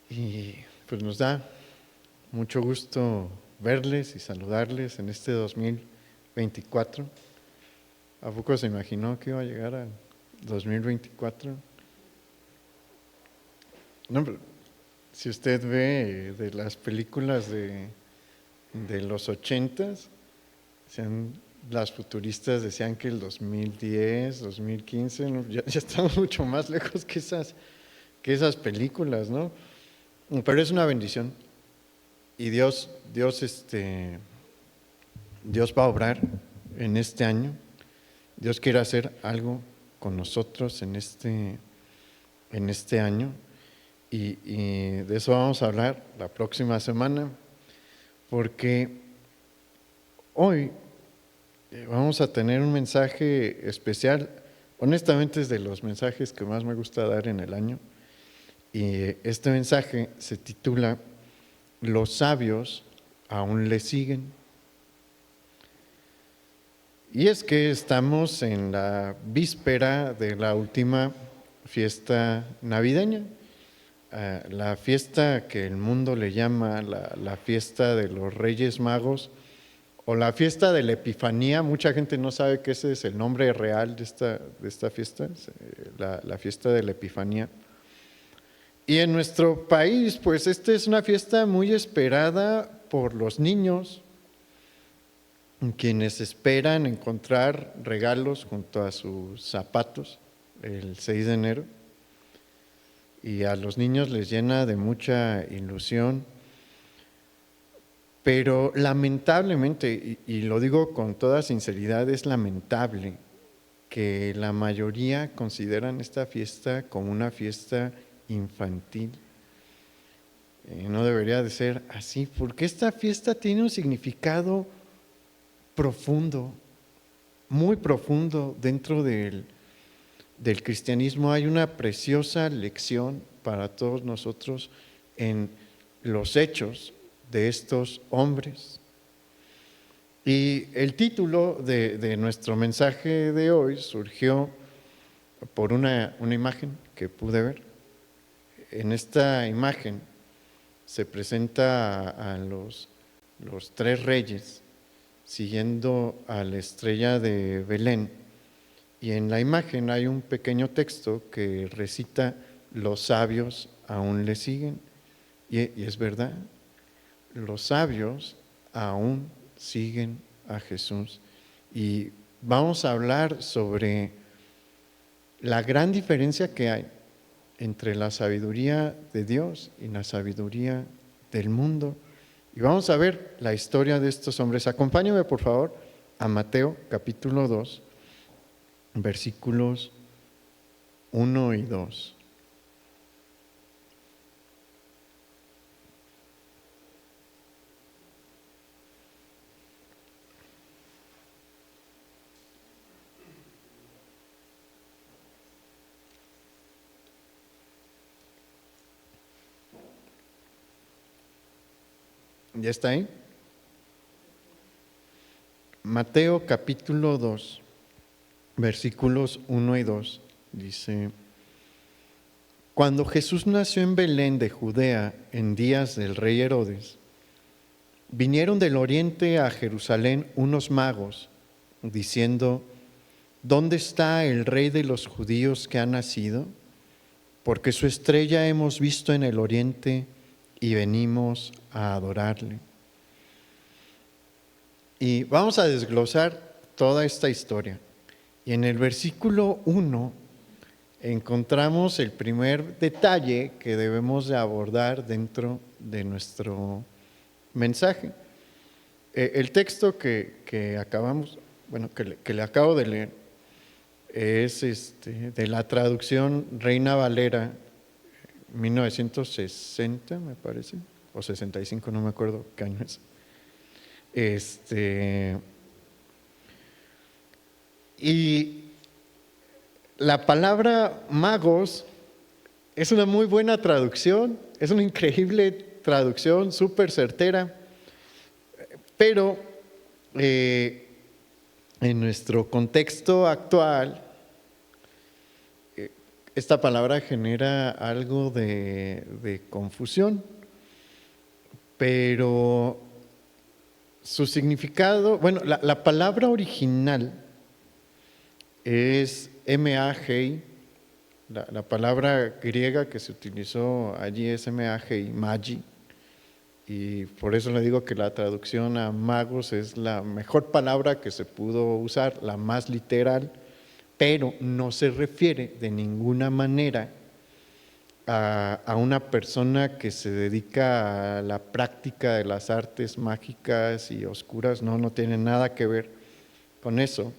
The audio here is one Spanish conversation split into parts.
Y pues nos da mucho gusto verles y saludarles en este 2024. ¿A poco se imaginó que iba a llegar al 2024? No, pero si usted ve de las películas de los 80s, las futuristas decían que el 2010, 2015, ¿no? Ya estamos mucho más lejos que esas películas, ¿no? Pero es una bendición. Y Dios va a obrar en este año. Dios quiere hacer algo con nosotros en este año. Y de eso vamos a hablar la próxima semana, porque hoy vamos a tener un mensaje especial. Honestamente es de los mensajes que más me gusta dar en el año. Y este mensaje se titula "Los sabios aún le siguen". Y es que estamos en la víspera de la última fiesta navideña, la fiesta que el mundo le llama la fiesta de los Reyes Magos o la fiesta de la Epifanía. Mucha gente no sabe que ese es el nombre real de esta fiesta, la fiesta de la Epifanía. Y en nuestro país, pues esta es una fiesta muy esperada por los niños, quienes esperan encontrar regalos junto a sus zapatos el 6 de enero. Y a los niños les llena de mucha ilusión. Pero lamentablemente, y lo digo con toda sinceridad, es lamentable que la mayoría consideran esta fiesta como una fiesta infantil. No debería de ser así, porque esta fiesta tiene un significado profundo, muy profundo. Dentro del cristianismo hay una preciosa lección para todos nosotros en los hechos de estos hombres. Y el título de nuestro mensaje de hoy surgió por una imagen que pude ver. En esta imagen se presenta a los tres reyes siguiendo a la estrella de Belén, y en la imagen hay un pequeño texto que recita: "Los sabios aún le siguen", y es verdad, los sabios aún siguen a Jesús. Y vamos a hablar sobre la gran diferencia que hay entre la sabiduría de Dios y la sabiduría del mundo. Y vamos a ver la historia de estos hombres. Acompáñame, por favor, a Mateo capítulo 2, versículos 1 y 2. ¿Ya está ahí? Mateo capítulo 2, versículos 1 y 2, dice: Cuando Jesús nació en Belén de Judea en días del rey Herodes, vinieron del oriente a Jerusalén unos magos, diciendo: ¿Dónde está el rey de los judíos que ha nacido? Porque su estrella hemos visto en el oriente y venimos a adorarle. Y vamos a desglosar toda esta historia. Y en el versículo 1 encontramos el primer detalle que debemos de abordar dentro de nuestro mensaje. El texto que acabamos, que le acabo de leer, es de la traducción Reina Valera 1960, me parece, o 65, no me acuerdo qué año es. Y la palabra magos es una muy buena traducción, es una increíble traducción, súper certera, pero en nuestro contexto actual esta palabra genera algo de confusión, pero su significado, bueno, la palabra original es M-A-G-I, la palabra griega que se utilizó allí es M-A-G-I, magi, y por eso le digo que la traducción a magos es la mejor palabra que se pudo usar, la más literal, pero no se refiere de ninguna manera a una persona que se dedica a la práctica de las artes mágicas y oscuras, no tiene nada que ver con eso.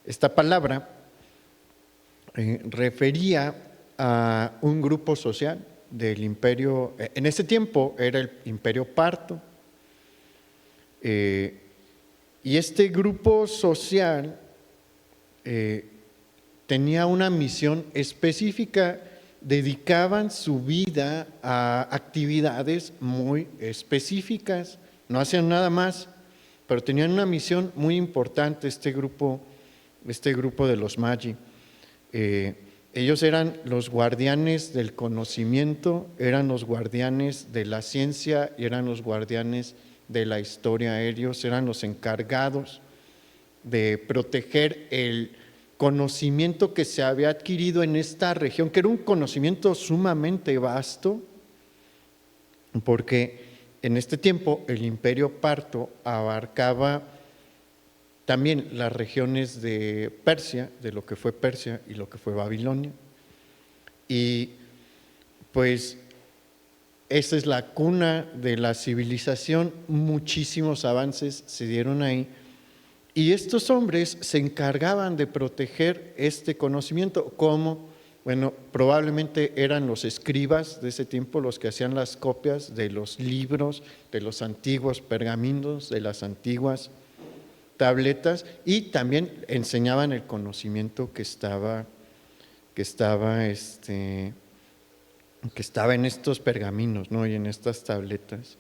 Esta palabra refería a un grupo social del imperio, en ese tiempo era el imperio parto, y este grupo social tenía una misión específica, dedicaban su vida a actividades muy específicas, no hacían nada más, pero tenían una misión muy importante este grupo de los Magi. Ellos eran los guardianes del conocimiento, eran los guardianes de la ciencia y eran los guardianes de la historia. Ellos eran los encargados de proteger el conocimiento que se había adquirido en esta región, que era un conocimiento sumamente vasto, porque en este tiempo el imperio parto abarcaba también las regiones de Persia, de lo que fue Persia y lo que fue Babilonia. Y pues esa es la cuna de la civilización, muchísimos avances se dieron ahí. Y estos hombres se encargaban de proteger este conocimiento, como, bueno, probablemente eran los escribas de ese tiempo los que hacían las copias de los libros, de los antiguos pergaminos, de las antiguas tabletas, y también enseñaban el conocimiento que estaba en estos pergaminos, ¿no? Y en estas tabletas.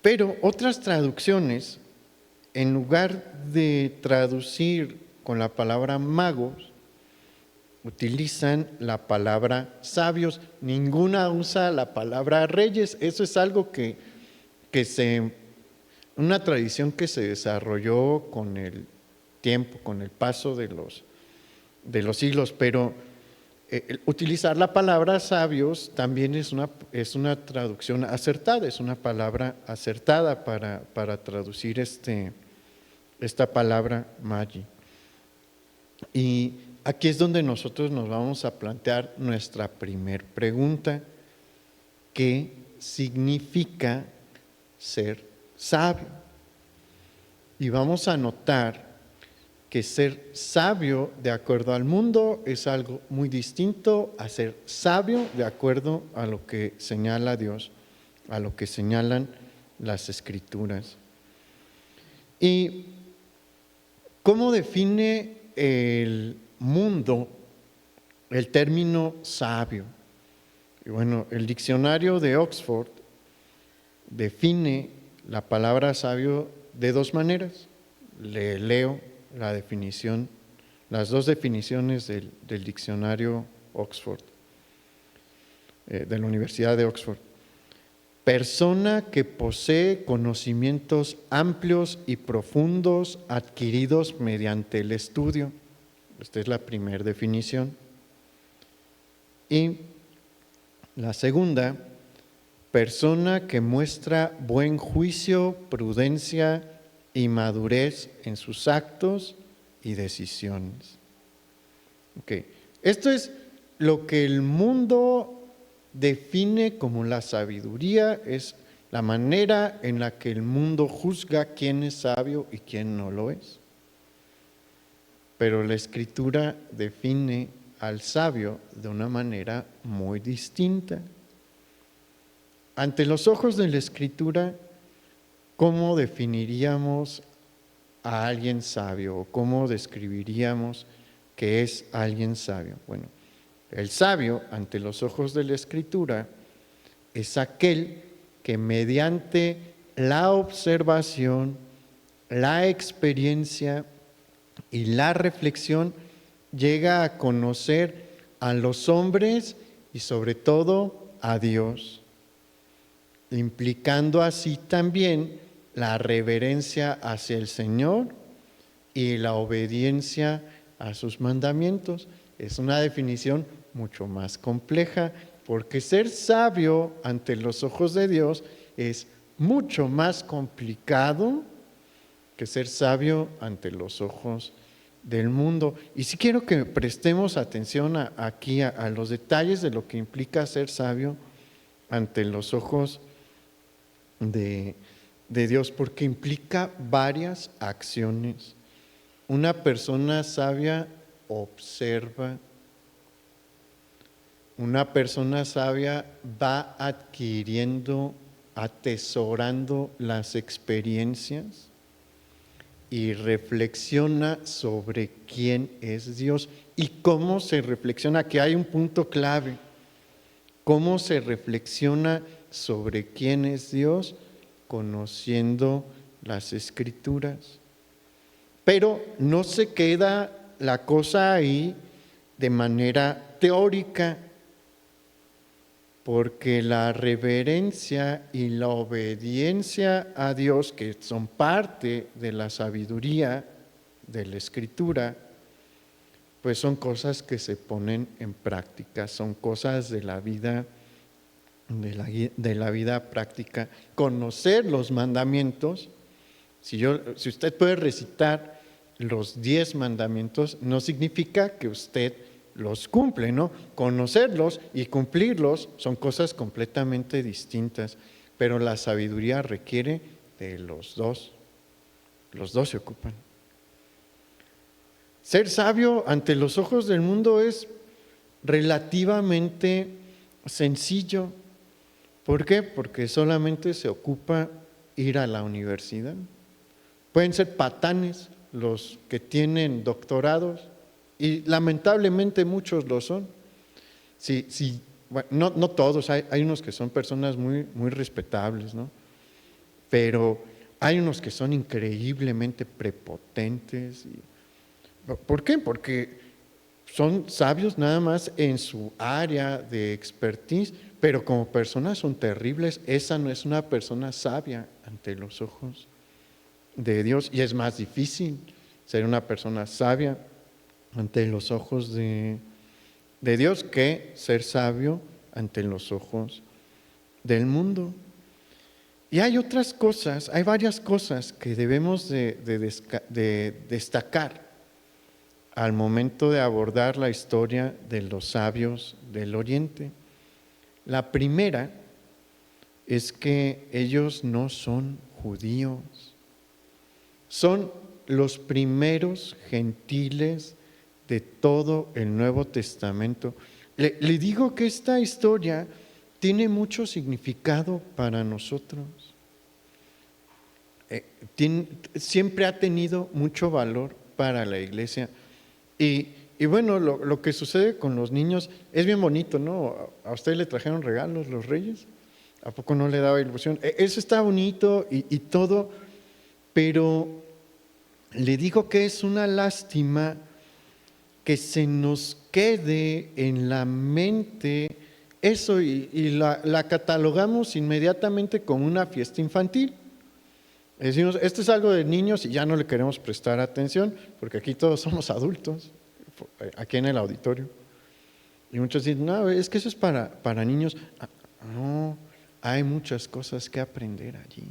Pero otras traducciones, en lugar de traducir con la palabra magos, utilizan la palabra sabios. Ninguna usa la palabra reyes. Eso es algo una tradición que se desarrolló con el tiempo, con el paso de los siglos, pero utilizar la palabra sabios también es una traducción acertada, es una palabra acertada para traducir esta palabra magi. Y aquí es donde nosotros nos vamos a plantear nuestra primer pregunta: ¿qué significa ser sabio? Y vamos a notar que ser sabio de acuerdo al mundo es algo muy distinto a ser sabio de acuerdo a lo que señala Dios, a lo que señalan las Escrituras. ¿Y cómo define el mundo el término sabio? Y bueno, el diccionario de Oxford define la palabra sabio de dos maneras. Le leo la definición, las dos definiciones del diccionario Oxford, de la Universidad de Oxford. Persona que posee conocimientos amplios y profundos adquiridos mediante el estudio. Esta es la primera definición. Y la segunda, persona que muestra buen juicio, prudencia y madurez en sus actos y decisiones. Okay. Esto es lo que el mundo define como la sabiduría, es la manera en la que el mundo juzga quién es sabio y quién no lo es. Pero la Escritura define al sabio de una manera muy distinta. Ante los ojos de la Escritura, ¿cómo definiríamos a alguien sabio o cómo describiríamos que es alguien sabio? Bueno, el sabio, ante los ojos de la Escritura, es aquel que mediante la observación, la experiencia y la reflexión llega a conocer a los hombres y sobre todo a Dios, implicando así también la reverencia hacia el Señor y la obediencia a sus mandamientos. Es una definición mucho más compleja, porque ser sabio ante los ojos de Dios es mucho más complicado que ser sabio ante los ojos del mundo. Y sí quiero que prestemos atención aquí a los detalles de lo que implica ser sabio ante los ojos de Dios, porque implica varias acciones. Una persona sabia observa. Una persona sabia va adquiriendo, atesorando las experiencias y reflexiona sobre quién es Dios. ¿Y cómo se reflexiona? Aquí hay un punto clave. ¿Cómo se reflexiona sobre quién es Dios? Conociendo las Escrituras. Pero no se queda la cosa ahí de manera teórica, porque la reverencia y la obediencia a Dios, que son parte de la sabiduría de la Escritura, pues son cosas que se ponen en práctica, son cosas de la vida, de la vida práctica. Conocer los mandamientos, si usted puede recitar los 10 mandamientos, no significa que usted los cumple, ¿no? Conocerlos y cumplirlos son cosas completamente distintas, pero la sabiduría requiere de los dos se ocupan. Ser sabio ante los ojos del mundo es relativamente sencillo. ¿Por qué? Porque solamente se ocupa ir a la universidad. Pueden ser patanes los que tienen doctorados, y lamentablemente muchos lo son. Bueno, no todos, hay unos que son personas muy, muy respetables, ¿no? Pero hay unos que son increíblemente prepotentes. ¿Por qué? Porque son sabios nada más en su área de expertise, pero como personas son terribles. Esa no es una persona sabia ante los ojos de Dios, y es más difícil ser una persona sabia ante los ojos de Dios que ser sabio ante los ojos del mundo. Y hay otras cosas, hay varias cosas que debemos de destacar al momento de abordar la historia de los sabios del Oriente. La primera es que ellos no son judíos, son los primeros gentiles de todo el Nuevo Testamento. Le digo que esta historia tiene mucho significado para nosotros. Siempre ha tenido mucho valor para la iglesia. Y bueno, lo que sucede con los niños es bien bonito, ¿no? ¿A usted le trajeron regalos los reyes? ¿A poco no le daba ilusión? Eso está bonito y todo, pero le digo que es una lástima que se nos quede en la mente eso y la catalogamos inmediatamente como una fiesta infantil. Decimos, esto es algo de niños y ya no le queremos prestar atención, porque aquí todos somos adultos, aquí en el auditorio. Y muchos dicen, no, es que eso es para niños. No, hay muchas cosas que aprender allí.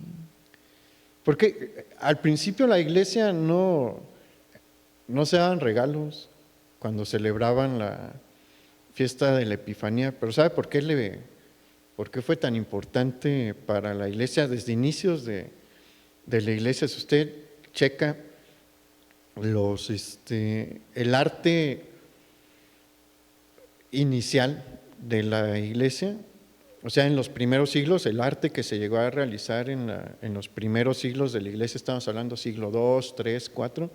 Porque al principio la iglesia no se daban regalos cuando celebraban la fiesta de la Epifanía, pero ¿sabe por qué fue tan importante para la iglesia desde inicios de la iglesia? Si usted checa el arte inicial de la iglesia, o sea, en los primeros siglos, el arte que se llegó a realizar en los primeros siglos de la iglesia, estamos hablando siglo II, III, IV,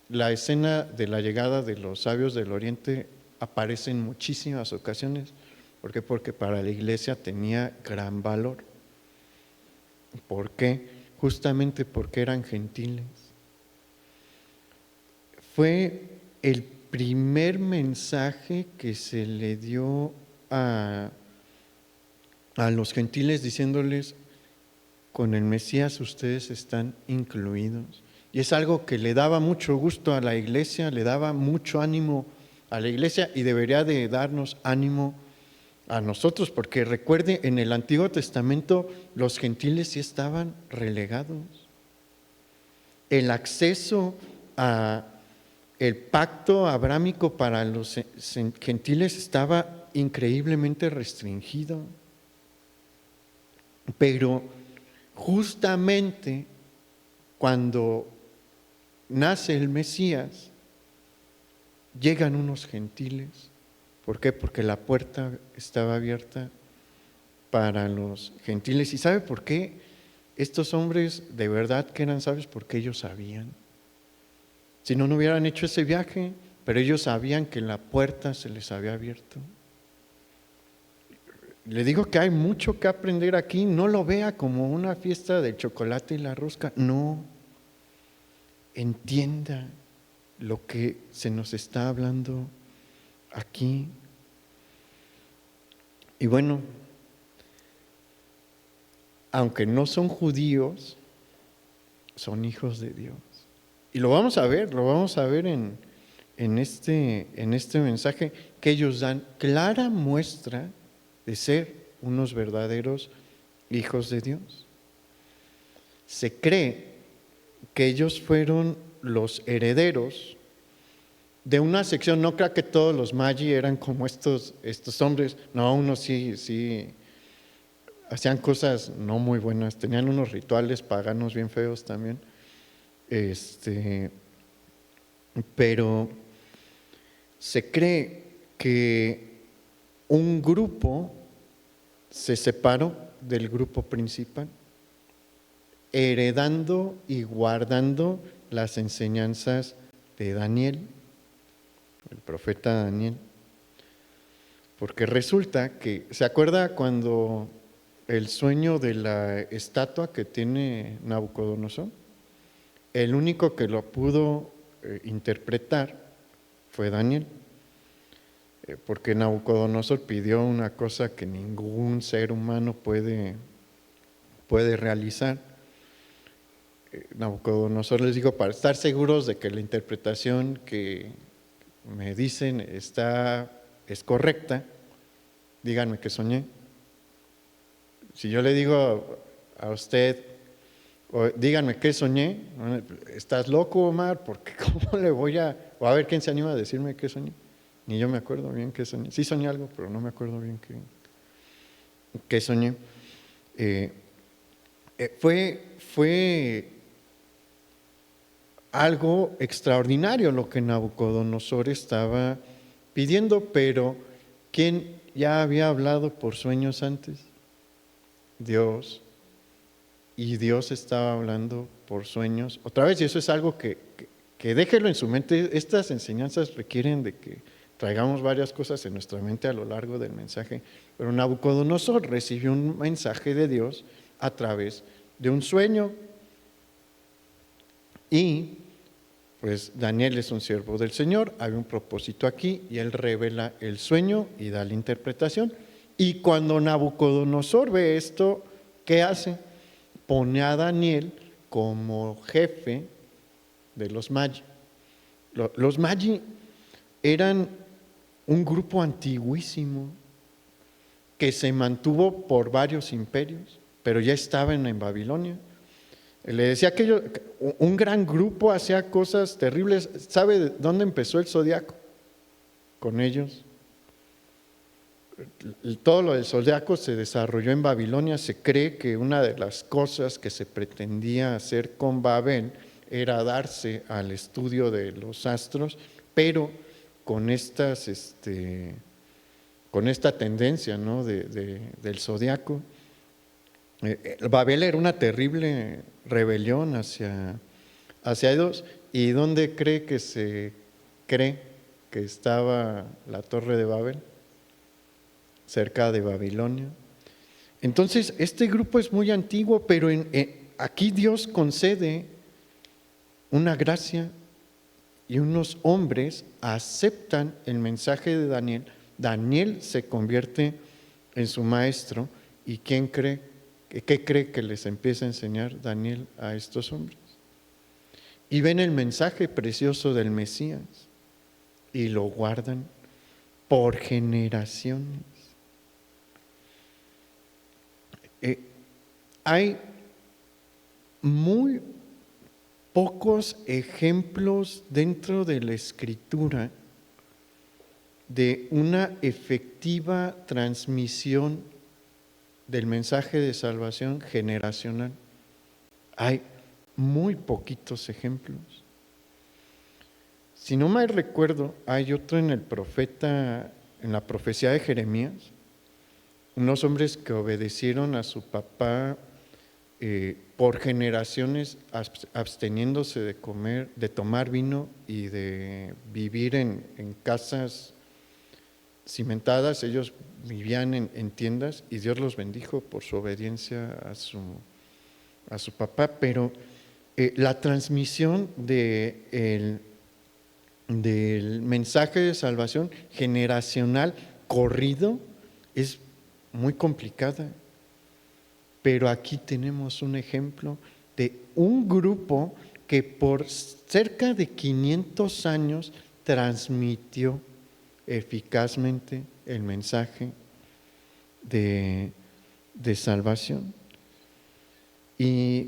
la escena de la llegada de los sabios del Oriente aparece en muchísimas ocasiones. ¿Por qué? Porque para la iglesia tenía gran valor. ¿Por qué? Justamente porque eran gentiles. Fue el primer mensaje que se le dio a los gentiles diciéndoles, con el Mesías ustedes están incluidos. Y es algo que le daba mucho gusto a la iglesia, le daba mucho ánimo a la iglesia y debería de darnos ánimo a nosotros, porque recuerde, en el Antiguo Testamento los gentiles sí estaban relegados. El acceso a el pacto abrámico para los gentiles estaba increíblemente restringido. Pero justamente cuando nace el Mesías, llegan unos gentiles. ¿Por qué? Porque la puerta estaba abierta para los gentiles. ¿Y sabe por qué? Estos hombres de verdad que eran sabios, porque ellos sabían. Si no, no hubieran hecho ese viaje, pero ellos sabían que la puerta se les había abierto. Le digo que hay mucho que aprender aquí. No lo vea como una fiesta del chocolate y la rosca. No. Entienda lo que se nos está hablando aquí. Y bueno, aunque no son judíos, son hijos de Dios. Y lo vamos a ver en este mensaje, que ellos dan clara muestra de ser unos verdaderos hijos de Dios. Se cree que ellos fueron los herederos de una sección. No crea que todos los magi eran como estos hombres. No, unos sí hacían cosas no muy buenas, tenían unos rituales paganos bien feos también. Pero se cree que un grupo se separó del grupo principal, heredando y guardando las enseñanzas de Daniel, el profeta Daniel. Porque resulta que, ¿se acuerda cuando el sueño de la estatua que tiene Nabucodonosor? El único que lo pudo interpretar fue Daniel, porque Nabucodonosor pidió una cosa que ningún ser humano puede realizar. Nabucodonosor les dijo, para estar seguros de que la interpretación que me dicen es correcta, díganme qué soñé. Si yo le digo a usted, díganme qué soñé, ¿estás loco, Omar? Porque ¿cómo le voy a...? O a ver, ¿quién se anima a decirme qué soñé? Ni yo me acuerdo bien qué soñé. Sí soñé algo, pero no me acuerdo bien qué soñé. Fue algo extraordinario lo que Nabucodonosor estaba pidiendo, pero ¿quién ya había hablado por sueños antes? Dios. Y Dios estaba hablando por sueños otra vez, y eso es algo que déjelo en su mente. Estas enseñanzas requieren de que traigamos varias cosas en nuestra mente a lo largo del mensaje, pero Nabucodonosor recibió un mensaje de Dios a través de un sueño, y pues Daniel es un siervo del Señor, hay un propósito aquí, y él revela el sueño y da la interpretación. Y cuando Nabucodonosor ve esto, ¿qué hace? Pone a Daniel como jefe de los magi. Los magi eran un grupo antiguísimo que se mantuvo por varios imperios, pero ya estaban en Babilonia. Le decía que un gran grupo hacía cosas terribles. ¿Sabe de dónde empezó el zodiaco? Con ellos. Todo lo del zodiaco se desarrolló en Babilonia. Se cree que una de las cosas que se pretendía hacer con Babel era darse al estudio de los astros, pero con esta tendencia, ¿no?, del zodiaco. Babel era una terrible rebelión hacia Dios. ¿Y dónde cree que estaba la Torre de Babel? Cerca de Babilonia. Entonces, este grupo es muy antiguo, pero aquí Dios concede una gracia y unos hombres aceptan el mensaje de Daniel. Daniel se convierte en su maestro. ¿Y qué cree que les empieza a enseñar Daniel a estos hombres? Y ven el mensaje precioso del Mesías y lo guardan por generaciones. Hay muy pocos ejemplos dentro de la Escritura de una efectiva transmisión del mensaje de salvación generacional. Hay muy poquitos ejemplos. Si no mal recuerdo, hay otro en en la profecía de Jeremías, unos hombres que obedecieron a su papá por generaciones, absteniéndose de tomar vino y de vivir en casas cimentadas. Ellos vivían en tiendas y Dios los bendijo por su obediencia a su papá, pero la transmisión del mensaje de salvación generacional corrido es muy complicada. Pero aquí tenemos un ejemplo de un grupo que por cerca de 500 años transmitió eficazmente el mensaje de salvación. Y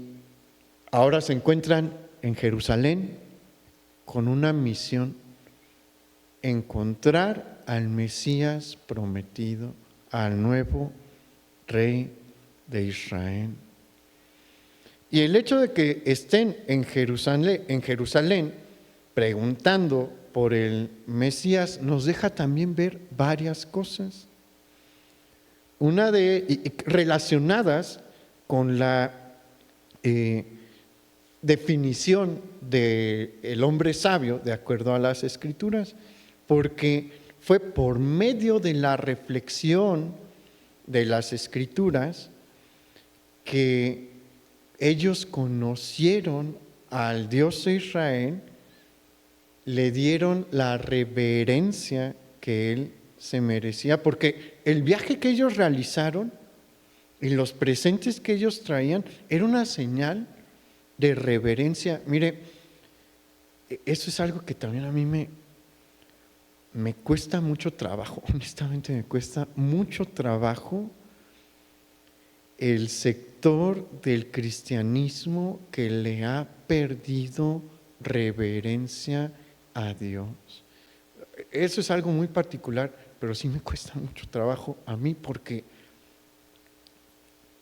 ahora se encuentran en Jerusalén con una misión: encontrar al Mesías prometido, al nuevo Rey de Israel. Y el hecho de que estén en Jerusalén preguntando por el Mesías nos deja también ver varias cosas. Relacionadas con la definición del hombre sabio de acuerdo a las Escrituras, porque fue por medio de la reflexión de las Escrituras que ellos conocieron al Dios de Israel, le dieron la reverencia que Él se merecía, porque el viaje que ellos realizaron y los presentes que ellos traían era una señal de reverencia. Mire, eso es algo que también a mí me cuesta mucho trabajo, honestamente me cuesta mucho trabajo el sector del cristianismo que le ha perdido reverencia a Dios. Eso es algo muy particular, pero sí me cuesta mucho trabajo a mí, porque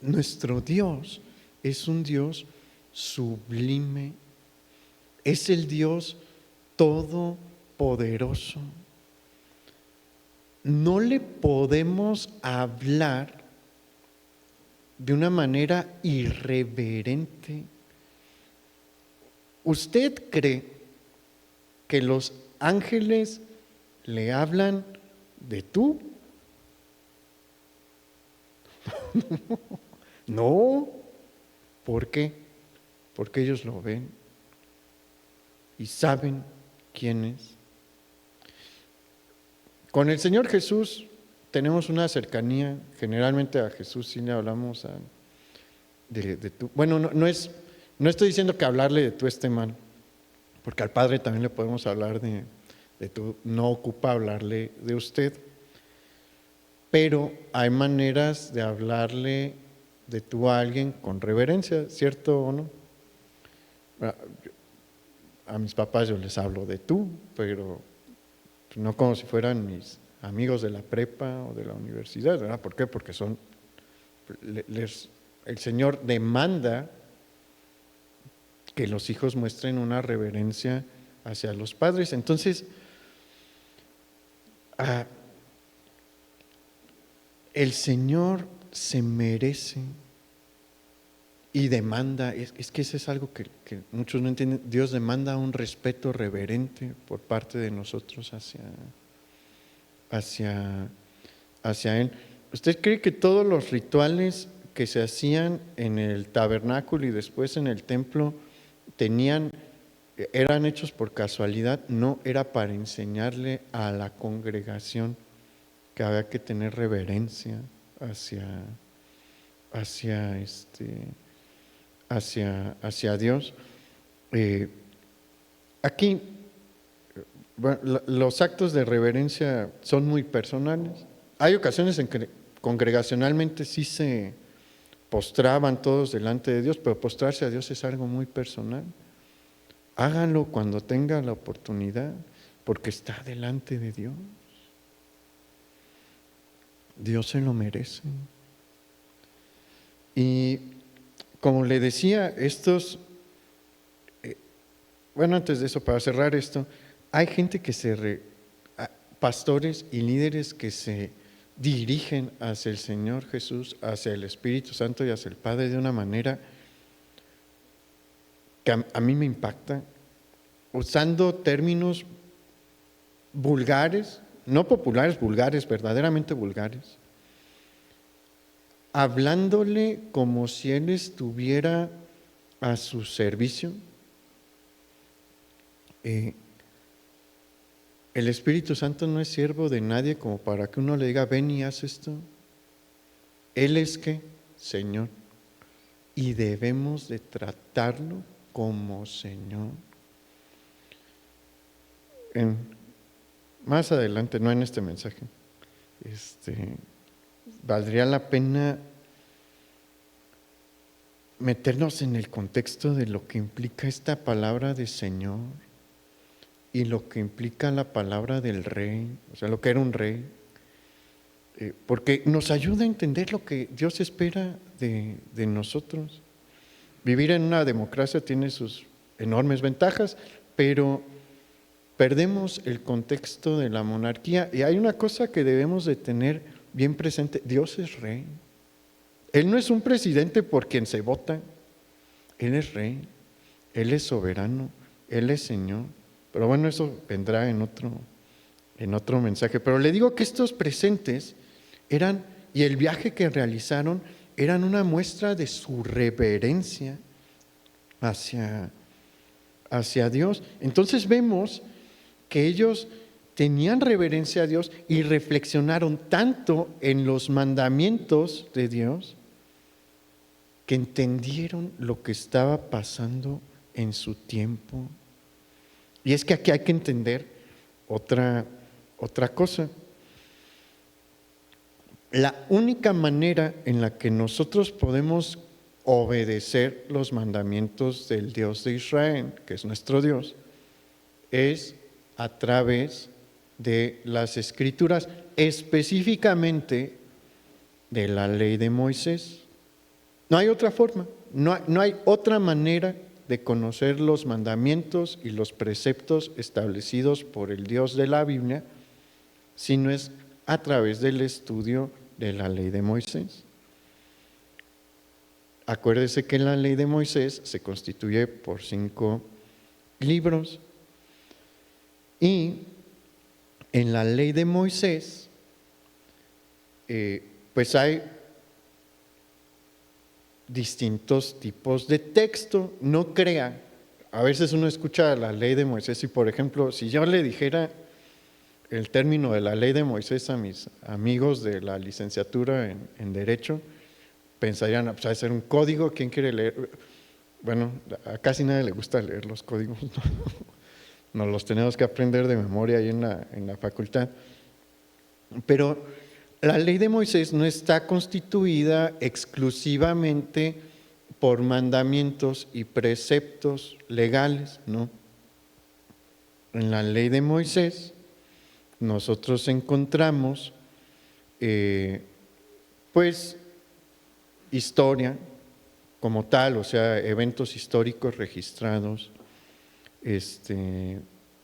nuestro Dios es un Dios sublime, es el Dios todopoderoso. No le podemos hablar de una manera irreverente. ¿Usted cree que los ángeles le hablan de tú? No. ¿Por qué? Porque ellos lo ven y saben quién es. Con el Señor Jesús tenemos una cercanía. Generalmente a Jesús sí le hablamos de tú. Bueno, no estoy diciendo que hablarle de tú esté mal, porque al Padre también le podemos hablar de tú. No ocupa hablarle de usted, pero hay maneras de hablarle de tú a alguien con reverencia, ¿cierto o no? A mis papás yo les hablo de tú, pero no como si fueran mis amigos de la prepa o de la universidad, ¿verdad? ¿Por qué? Porque el Señor demanda que los hijos muestren una reverencia hacia los padres. Entonces, el Señor se merece y demanda, es que eso es algo que muchos no entienden. Dios demanda un respeto reverente por parte de nosotros hacia Él. ¿Usted cree que todos los rituales que se hacían en el tabernáculo y después en el templo tenían eran hechos por casualidad, no, era para enseñarle a la congregación que había que tener reverencia hacia Dios. Aquí, bueno, los actos de reverencia son muy personales. Hay ocasiones en que congregacionalmente sí se postraban todos delante de Dios, pero postrarse a Dios es algo muy personal. Háganlo cuando tengan la oportunidad, porque está delante de Dios. Dios se lo merece. Y como le decía, bueno, antes de eso, para cerrar esto, hay gente pastores y líderes que se dirigen hacia el Señor Jesús, hacia el Espíritu Santo y hacia el Padre de una manera que a mí me impacta, usando términos vulgares, no populares, vulgares, verdaderamente vulgares, hablándole como si Él estuviera a su servicio. El Espíritu Santo no es siervo de nadie como para que uno le diga, ven y haz esto. Él es ¿qué? Señor. Y debemos de tratarlo como Señor. Más adelante, no en este mensaje, valdría la pena meternos en el contexto de lo que implica esta palabra de Señor y lo que implica la palabra del rey, o sea, lo que era un rey, porque nos ayuda a entender lo que Dios espera de nosotros. Vivir en una democracia tiene sus enormes ventajas, pero perdemos el contexto de la monarquía. Y hay una cosa que debemos de tener bien presente: Dios es rey. Él no es un presidente por quien se vota. Él es rey, Él es soberano, Él es Señor. Pero bueno, eso vendrá en otro mensaje. Pero le digo que estos presentes y el viaje que realizaron, eran una muestra de su reverencia hacia Dios. Entonces vemos que ellos tenían reverencia a Dios y reflexionaron tanto en los mandamientos de Dios que entendieron lo que estaba pasando en su tiempo. Y es que aquí hay que entender otra cosa. La única manera en la que nosotros podemos obedecer los mandamientos del Dios de Israel, que es nuestro Dios, es a través de las Escrituras, específicamente de la ley de Moisés. No hay otra forma, no hay otra manera de conocer los mandamientos y los preceptos establecidos por el Dios de la Biblia, sino es a través del estudio de la ley de Moisés. Acuérdese que la ley de Moisés se constituye por 5 libros. Y en la ley de Moisés, pues hay distintos tipos de texto. No crea, a veces uno escucha la ley de Moisés y, por ejemplo, si yo le dijera el término de la ley de Moisés a mis amigos de la licenciatura en Derecho, pensarían, pues debe ser un código, ¿quién quiere leer? Bueno, a casi nadie le gusta leer los códigos, ¿no? Nos los tenemos que aprender de memoria ahí en la facultad. Pero la ley de Moisés no está constituida exclusivamente por mandamientos y preceptos legales, ¿no? En la ley de Moisés nosotros encontramos, pues, historia como tal, o sea, eventos históricos registrados.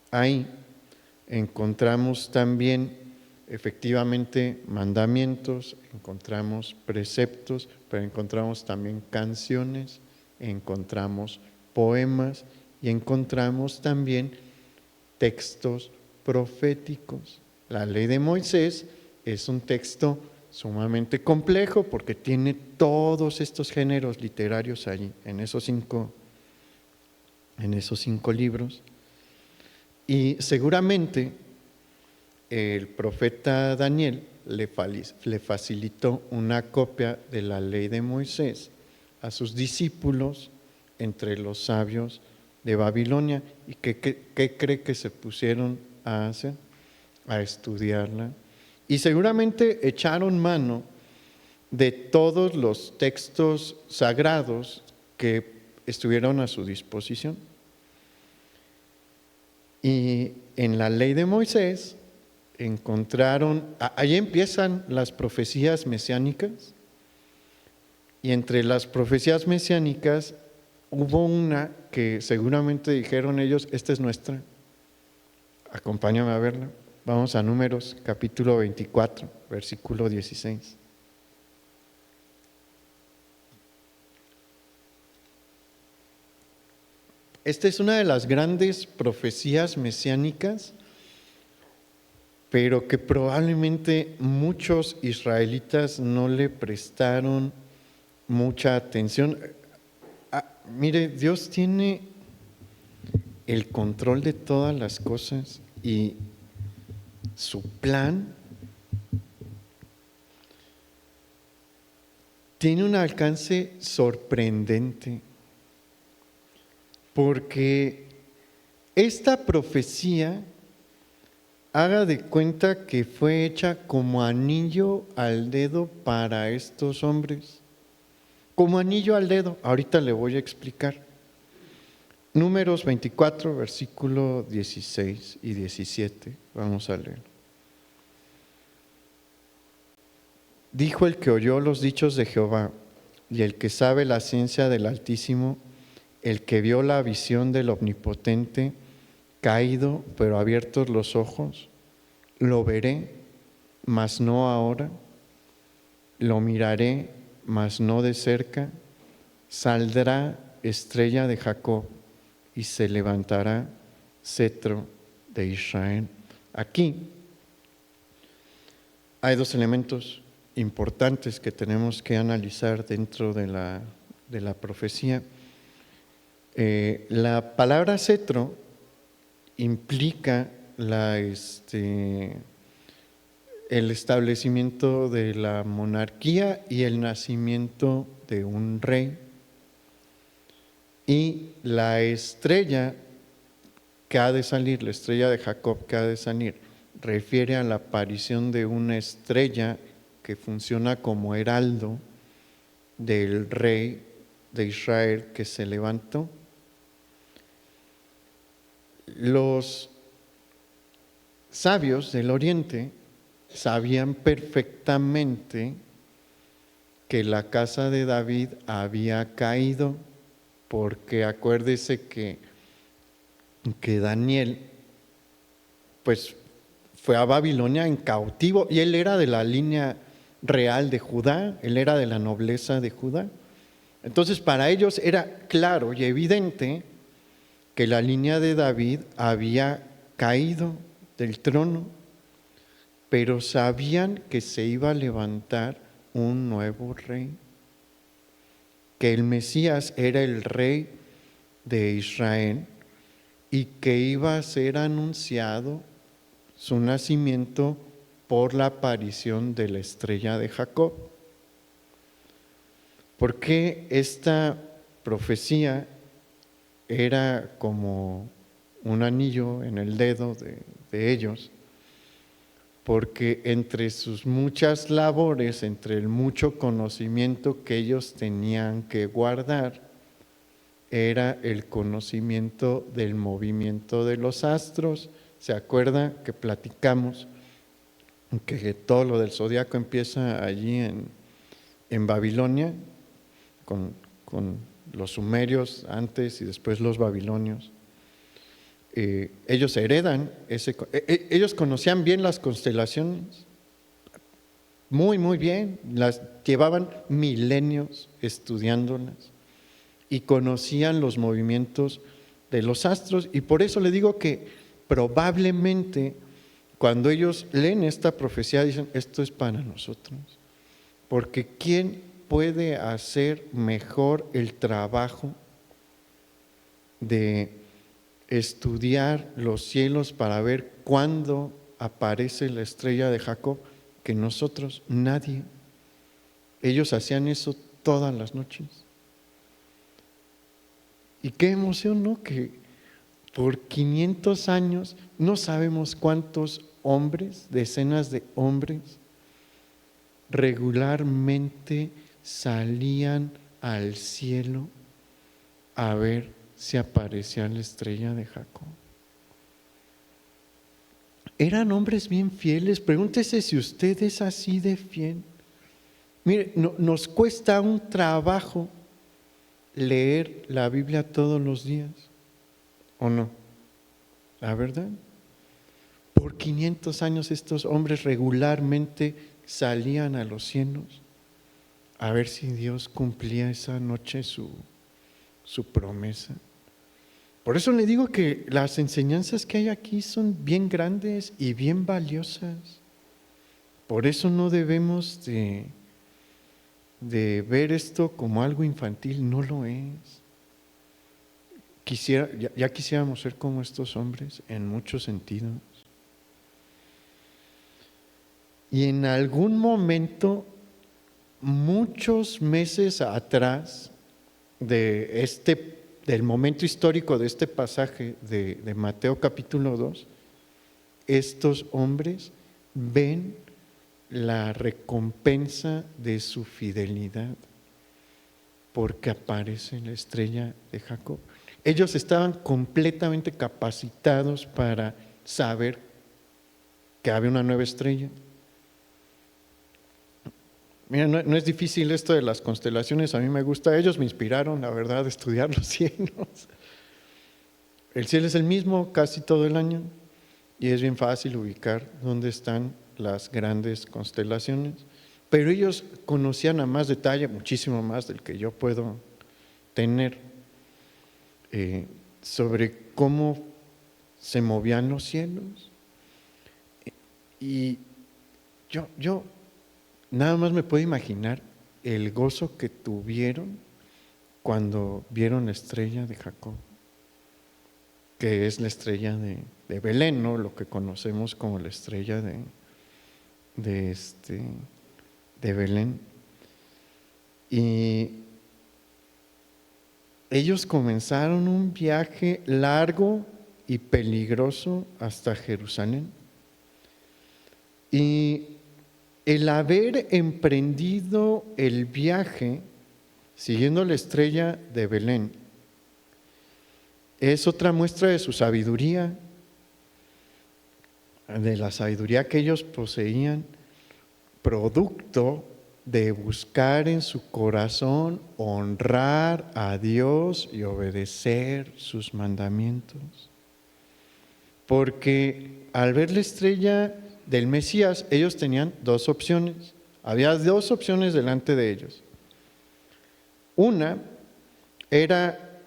Ahí encontramos también efectivamente mandamientos, encontramos preceptos, pero encontramos también canciones, encontramos poemas y encontramos también textos proféticos. La ley de Moisés es un texto sumamente complejo porque tiene todos estos géneros literarios allí, en esos 5 en esos 5 libros. Y seguramente el profeta Daniel le facilitó una copia de la ley de Moisés a sus discípulos entre los sabios de Babilonia. ¿Y qué cree que se pusieron a hacer? A estudiarla. Y seguramente echaron mano de todos los textos sagrados que estuvieron a su disposición. Y en la ley de Moisés encontraron, ahí empiezan las profecías mesiánicas, y entre las profecías mesiánicas hubo una que seguramente dijeron ellos, esta es nuestra, acompáñame a verla. Vamos a Números capítulo 24, versículo 16. Esta es una de las grandes profecías mesiánicas, pero que probablemente muchos israelitas no le prestaron mucha atención. Mire, Dios tiene el control de todas las cosas y su plan tiene un alcance sorprendente, porque esta profecía, haga de cuenta que fue hecha como anillo al dedo para estos hombres, como anillo al dedo. Ahorita le voy a explicar. Números 24, versículo 16 y 17, vamos a leer. Dijo el que oyó los dichos de Jehová y el que sabe la ciencia del Altísimo, el que vio la visión del Omnipotente, caído pero abiertos los ojos, lo veré, mas no ahora, lo miraré, mas no de cerca, saldrá estrella de Jacob y se levantará cetro de Israel. Aquí hay 2 elementos importantes que tenemos que analizar dentro de la profecía. La palabra cetro implica el establecimiento de la monarquía y el nacimiento de un rey. Y la estrella que ha de salir, la estrella de Jacob que ha de salir, refiere a la aparición de una estrella que funciona como heraldo del rey de Israel que se levantó. Los sabios del Oriente sabían perfectamente que la casa de David había caído, porque acuérdese que Daniel pues fue a Babilonia en cautivo y él era de la línea real de Judá, él era de la nobleza de Judá. Entonces para ellos era claro y evidente que la línea de David había caído del trono, pero sabían que se iba a levantar un nuevo rey, que el Mesías era el rey de Israel y que iba a ser anunciado su nacimiento por la aparición de la estrella de Jacob. ¿Por qué esta profecía era como un anillo en el dedo de ellos? Porque entre sus muchas labores, entre el mucho conocimiento que ellos tenían que guardar, era el conocimiento del movimiento de los astros. ¿Se acuerda que platicamos que todo lo del zodiaco empieza allí en Babilonia, con los sumerios antes y después los babilonios? Ellos heredan ellos conocían bien las constelaciones, muy bien, las llevaban milenios estudiándolas y conocían los movimientos de los astros, y por eso le digo que probablemente cuando ellos leen esta profecía dicen, esto es para nosotros, porque ¿quién puede hacer mejor el trabajo de estudiar los cielos para ver cuándo aparece la estrella de Jacob que nosotros, nadie. Ellos hacían eso todas las noches. Y qué emoción, ¿no? Que por 500 años, no sabemos cuántos hombres, decenas de hombres, regularmente salían al cielo a ver si aparecía la estrella de Jacob. Eran hombres bien fieles. Pregúntese si usted es así de fiel. Mire, nos cuesta un trabajo leer la Biblia todos los días, ¿o no? La verdad. Por 500 años estos hombres regularmente salían a los cielos a ver si Dios cumplía esa noche su promesa. Por eso le digo que las enseñanzas que hay aquí son bien grandes y bien valiosas. Por eso no debemos de ver esto como algo infantil, no lo es. Ya quisiéramos ser como estos hombres en muchos sentidos. Y en algún momento, muchos meses atrás del momento histórico de este pasaje de Mateo capítulo 2, estos hombres ven la recompensa de su fidelidad porque aparece la estrella de Jacob. Ellos estaban completamente capacitados para saber que había una nueva estrella. Mira, no es difícil esto de las constelaciones, a mí me gusta, ellos me inspiraron, la verdad, a estudiar los cielos. El cielo es el mismo casi todo el año y es bien fácil ubicar dónde están las grandes constelaciones, pero ellos conocían a más detalle, muchísimo más del que yo puedo tener, sobre cómo se movían los cielos. Y yo nada más me puedo imaginar el gozo que tuvieron cuando vieron la estrella de Jacob, que es la estrella de Belén, ¿no? Lo que conocemos como la estrella de Belén. Y ellos comenzaron un viaje largo y peligroso hasta Jerusalén. Y el haber emprendido el viaje siguiendo la estrella de Belén es otra muestra de su sabiduría, de la sabiduría que ellos poseían, producto de buscar en su corazón honrar a Dios y obedecer sus mandamientos. Porque al ver la estrella del Mesías, ellos tenían dos opciones. Había dos opciones delante de ellos. Una era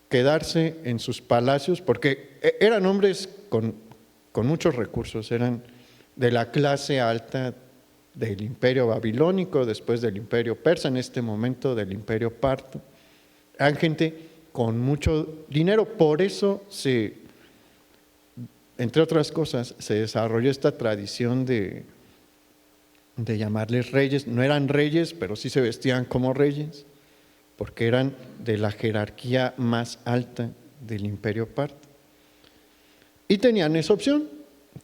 quedarse en sus palacios, porque eran hombres con muchos recursos, eran de la clase alta del imperio babilónico, después del imperio persa, en este momento del imperio parto. Eran gente con mucho dinero, por eso entre otras cosas, se desarrolló esta tradición de llamarles reyes. No eran reyes, pero sí se vestían como reyes, porque eran de la jerarquía más alta del imperio parto. Y tenían esa opción,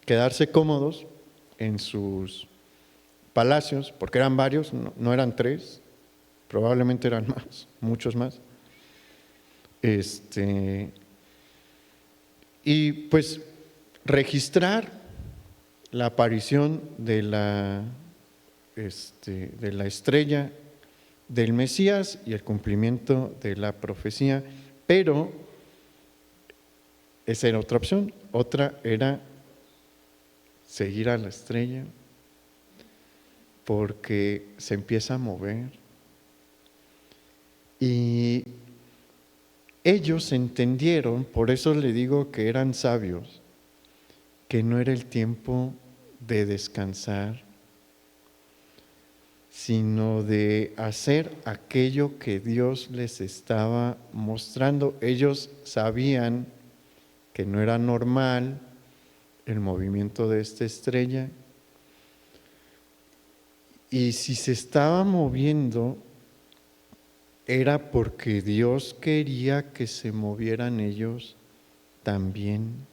quedarse cómodos en sus palacios, porque eran varios, no eran tres, probablemente eran más, muchos más. Y pues registrar la aparición de la estrella del Mesías y el cumplimiento de la profecía, pero esa era otra opción. Otra era seguir a la estrella porque se empieza a mover. Y ellos entendieron, por eso le digo que eran sabios, que no era el tiempo de descansar, sino de hacer aquello que Dios les estaba mostrando. Ellos sabían que no era normal el movimiento de esta estrella, y si se estaba moviendo era porque Dios quería que se movieran ellos también.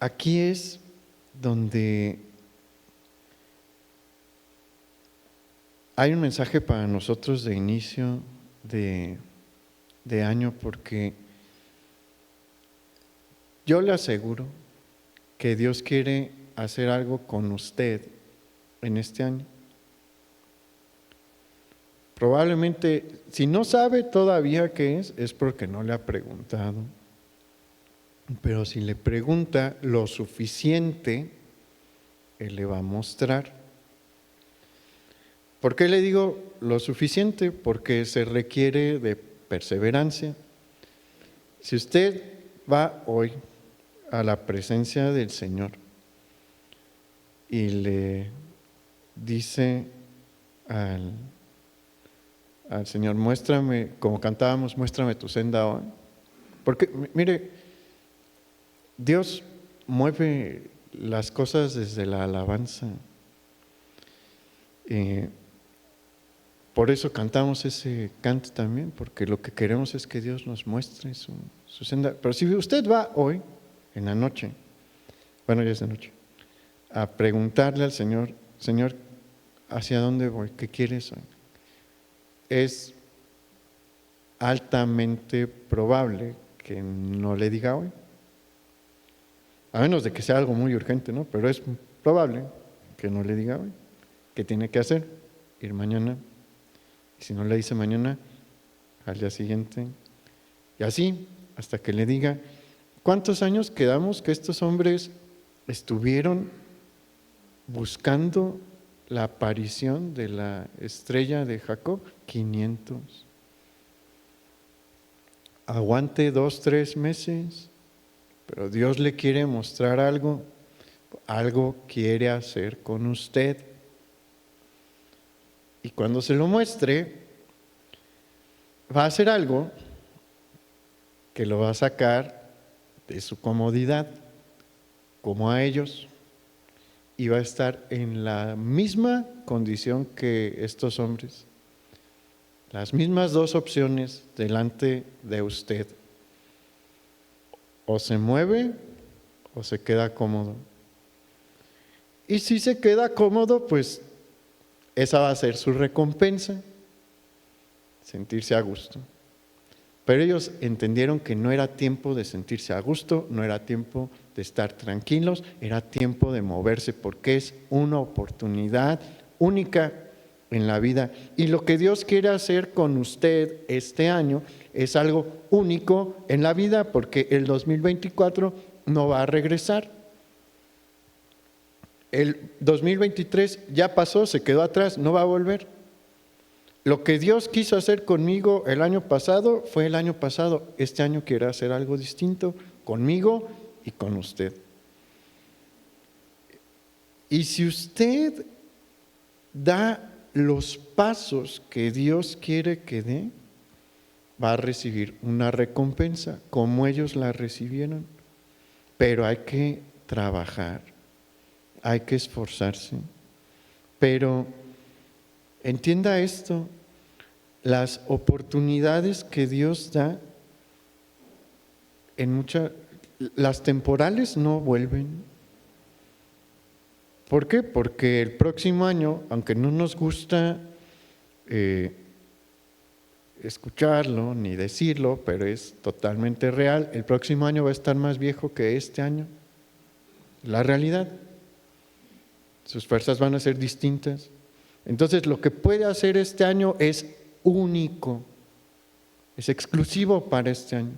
Aquí es donde hay un mensaje para nosotros de inicio de año, porque yo le aseguro que Dios quiere hacer algo con usted en este año. Probablemente, si no sabe todavía qué es porque no le ha preguntado. Pero si le pregunta lo suficiente, Él le va a mostrar. ¿Por qué le digo lo suficiente? Porque se requiere de perseverancia. Si usted va hoy a la presencia del Señor y le dice al Señor, muéstrame, como cantábamos, muéstrame tu senda hoy. Porque, mire, Dios mueve las cosas desde la alabanza. Por eso cantamos ese canto también, porque lo que queremos es que Dios nos muestre su senda. Pero si usted va hoy, en la noche, bueno, ya es de noche, a preguntarle al Señor, Señor, ¿hacia dónde voy? ¿Qué quieres hoy? Es altamente probable que no le diga hoy. A menos de que sea algo muy urgente, ¿no? Pero es probable que no le diga hoy. ¿Qué tiene que hacer? Ir mañana. Y si no le dice mañana, al día siguiente. Y así, hasta que le diga. ¿Cuántos años quedamos que estos hombres estuvieron buscando la aparición de la estrella de Jacob? 500. Aguante 2, 3 meses. Pero Dios le quiere mostrar algo quiere hacer con usted. Y cuando se lo muestre, va a hacer algo que lo va a sacar de su comodidad, como a ellos, y va a estar en la misma condición que estos hombres. Las mismas dos opciones delante de usted. O se mueve o se queda cómodo. Y si se queda cómodo, pues esa va a ser su recompensa, sentirse a gusto. Pero ellos entendieron que no era tiempo de sentirse a gusto, no era tiempo de estar tranquilos, era tiempo de moverse, porque es una oportunidad única en la vida. Y lo que Dios quiere hacer con usted este año es algo único en la vida, porque el 2024 no va a regresar. El 2023 ya pasó, se quedó atrás, no va a volver. Lo que Dios quiso hacer conmigo el año pasado fue el año pasado. Este año quiere hacer algo distinto conmigo y con usted. Y si usted da los pasos que Dios quiere que dé, va a recibir una recompensa como ellos la recibieron. Pero hay que trabajar, hay que esforzarse. Pero entienda esto, las oportunidades que Dios da, las temporales no vuelven. ¿Por qué? Porque el próximo año, aunque no nos gusta escucharlo ni decirlo, pero es totalmente real, el próximo año va a estar más viejo que este año. La realidad. Sus fuerzas van a ser distintas. Entonces, lo que puede hacer este año es único, es exclusivo para este año.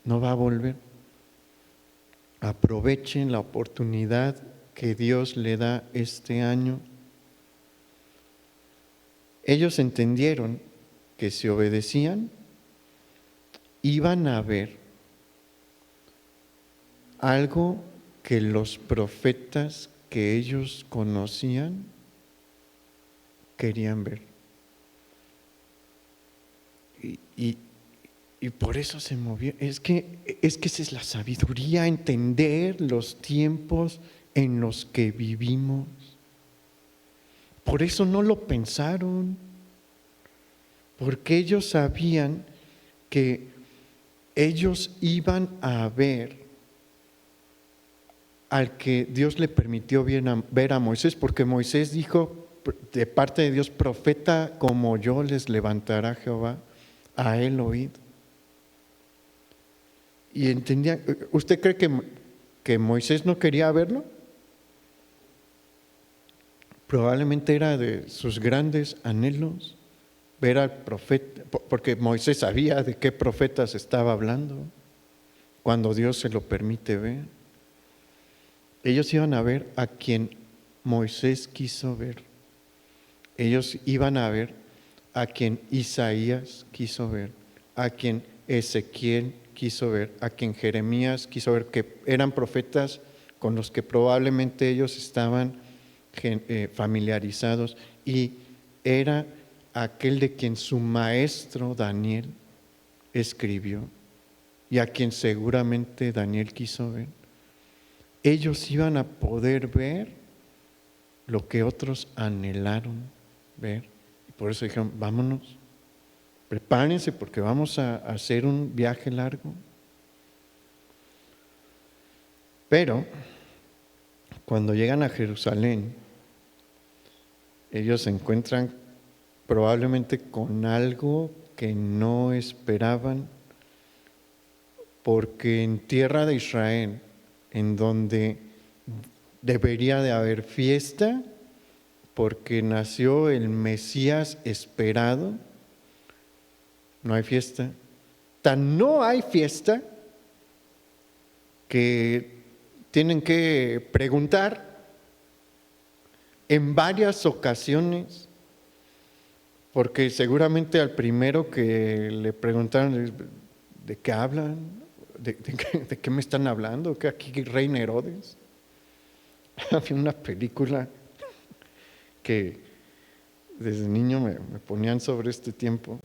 No va a volver. Aprovechen la oportunidad que Dios le da este año. Ellos entendieron que si obedecían, iban a ver algo que los profetas que ellos conocían querían ver. Y por eso se movió. Es que esa es la sabiduría, entender los tiempos en los que vivimos. Por eso no lo pensaron, porque ellos sabían que ellos iban a ver al que Dios le permitió ver a Moisés, porque Moisés dijo de parte de Dios: profeta como yo les levantará Jehová, a él oíd. Y entendía. ¿Usted cree que Moisés no quería verlo? Probablemente era de sus grandes anhelos ver al profeta, porque Moisés sabía de qué profetas estaba hablando cuando Dios se lo permite ver. Ellos iban a ver a quien Moisés quiso ver. Ellos iban a ver a quien Isaías quiso ver, a quien Ezequiel quiso ver, a quien Jeremías quiso ver, que eran profetas con los que probablemente ellos estaban familiarizados, y era aquel de quien su maestro Daniel escribió y a quien seguramente Daniel quiso ver. Ellos iban a poder ver lo que otros anhelaron ver, y por eso dijeron: vámonos, prepárense porque vamos a hacer un viaje largo. Pero cuando llegan a Jerusalén, ellos se encuentran probablemente con algo que no esperaban, porque en tierra de Israel, en donde debería de haber fiesta, porque nació el Mesías esperado, no hay fiesta. Tan no hay fiesta que tienen que preguntar en varias ocasiones, porque seguramente al primero que le preguntaron: ¿de qué hablan? ¿De qué me están hablando? ¿Que aquí reina Herodes? Había una película que desde niño me ponían sobre este tiempo,